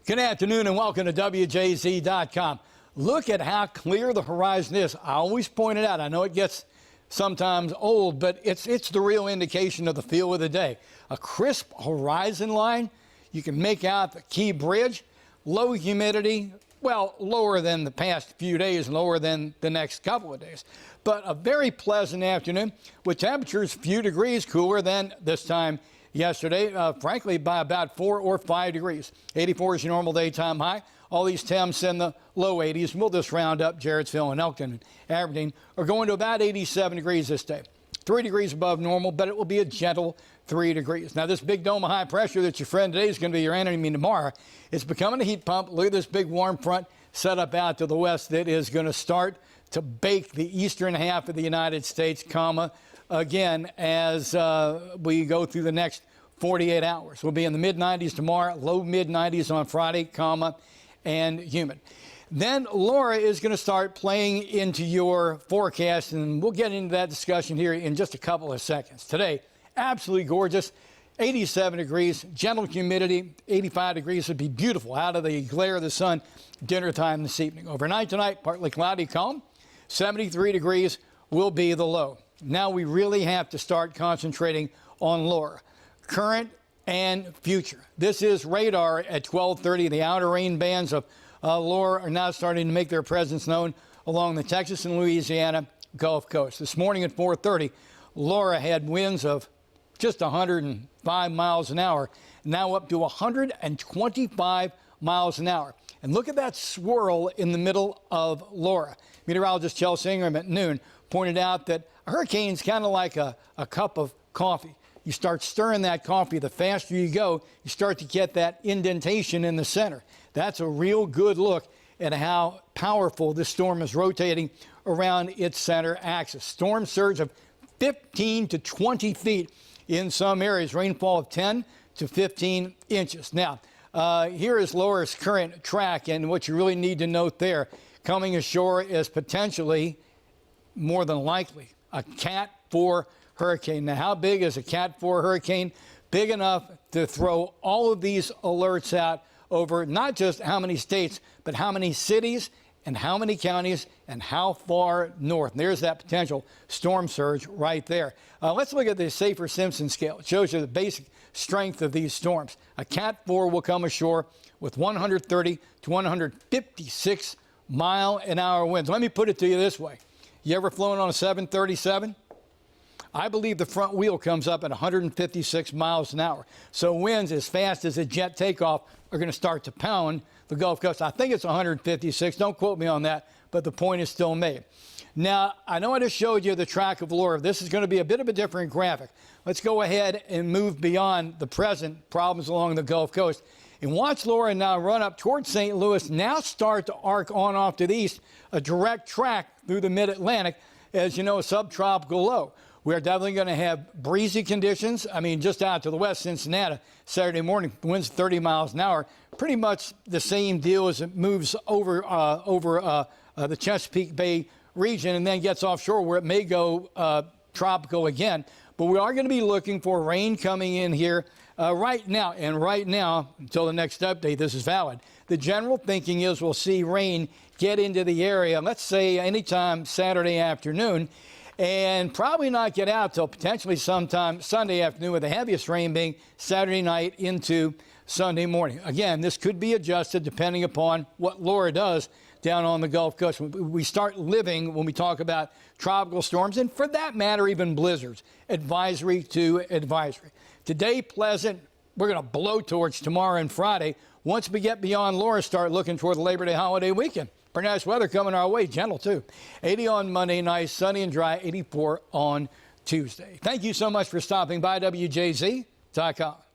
Good afternoon and welcome to WJZ.com. Look at how clear the horizon is. I always point it out. I know it gets sometimes old, but it's the real indication of the feel of the day. A crisp horizon line. You can make out the Key Bridge. Low humidity, well, lower than the past few days, lower than the next couple of days. But a very pleasant afternoon with temperatures a few degrees cooler than this time yesterday, frankly, by about 4 or 5 degrees. 84 is your normal daytime high. All these temps in the low 80s. We'll just round up. Jarrettsville and Elkton and Aberdeen are going to about 87 degrees this day. 3 degrees above normal, but it will be a gentle 3 degrees. Now, this big dome of high pressure that's your friend today is going to be your enemy tomorrow. It's becoming a heat pump. Look at this big warm front set up out to the west that is going to start to bake the eastern half of the United States, again, as we go through the next 48 hours. We'll be in the mid-90s tomorrow, low mid-90s on Friday, and humid. Then Laura is going to start playing into your forecast, and we'll get into that discussion here in just a couple of seconds. Today, absolutely gorgeous, 87 degrees, gentle humidity, 85 degrees would be beautiful out of the glare of the sun dinner time this evening. Overnight tonight, partly cloudy, calm, 73 degrees will be the low. Now we really have to start concentrating on Laura, current and future. This is radar at 12:30. The outer rain bands of Laura are now starting to make their presence known along the Texas and Louisiana Gulf Coast. This morning at 4:30, Laura had winds of just 105 miles an hour, now up to 125 miles an hour. And look at that swirl in the middle of Laura. Meteorologist Chelsea Ingram at noon pointed out that a hurricane's kind of like a cup of coffee. You start stirring that coffee, the faster you go, you start to get that indentation in the center. That's a real good look at how powerful this storm is rotating around its center axis. Storm surge of 15 to 20 feet in some areas, rainfall of 10 to 15 inches. Now, here is Laura's current track, and what you really need to note there, coming ashore is potentially, more than likely, a Cat 4 hurricane. Now, how big is a Cat 4 hurricane? Big enough to throw all of these alerts out over not just how many states, but how many cities and how many counties and how far north. And there's that potential storm surge right there. Let's look at the Safer-Simpson scale. It shows you the basic strength of these storms. A Cat 4 will come ashore with 130 to 156 mile-an-hour winds. Let me put it to you this way. You ever flown on a 737? I believe the front wheel comes up at 156 miles an hour. So winds as fast as a jet takeoff are going to start to pound the Gulf Coast. I think it's 156. Don't quote me on that, but the point is still made. Now, I know I just showed you the track of Laura. This is going to be a bit of a different graphic. Let's go ahead and move beyond the present problems along the Gulf Coast. And watch Laura now run up towards St. Louis, now start to arc on off to the east, a direct track through the mid-Atlantic, as you know, a subtropical low. We're definitely going to have breezy conditions. I mean, just out to the west, Cincinnati, Saturday morning, winds 30 miles an hour. Pretty much the same deal as it moves over the Chesapeake Bay region and then gets offshore where it may go tropical again. But we are going to be looking for rain coming in here right now. And right now, until the next update, this is valid. The general thinking is we'll see rain get into the area, let's say anytime Saturday afternoon, and probably not get out till potentially sometime Sunday afternoon, with the heaviest rain being Saturday night into Sunday morning. Again, this could be adjusted depending upon what Laura does down on the Gulf Coast. We start living, when we talk about tropical storms, and for that matter, even blizzards, advisory to advisory. Today, pleasant. We're going to blow torch tomorrow and Friday. Once we get beyond Laura, start looking toward the Labor Day holiday weekend. Pretty nice weather coming our way, gentle too. 80 on Monday, nice, sunny and dry, 84 on Tuesday. Thank you so much for stopping by WJZ.com.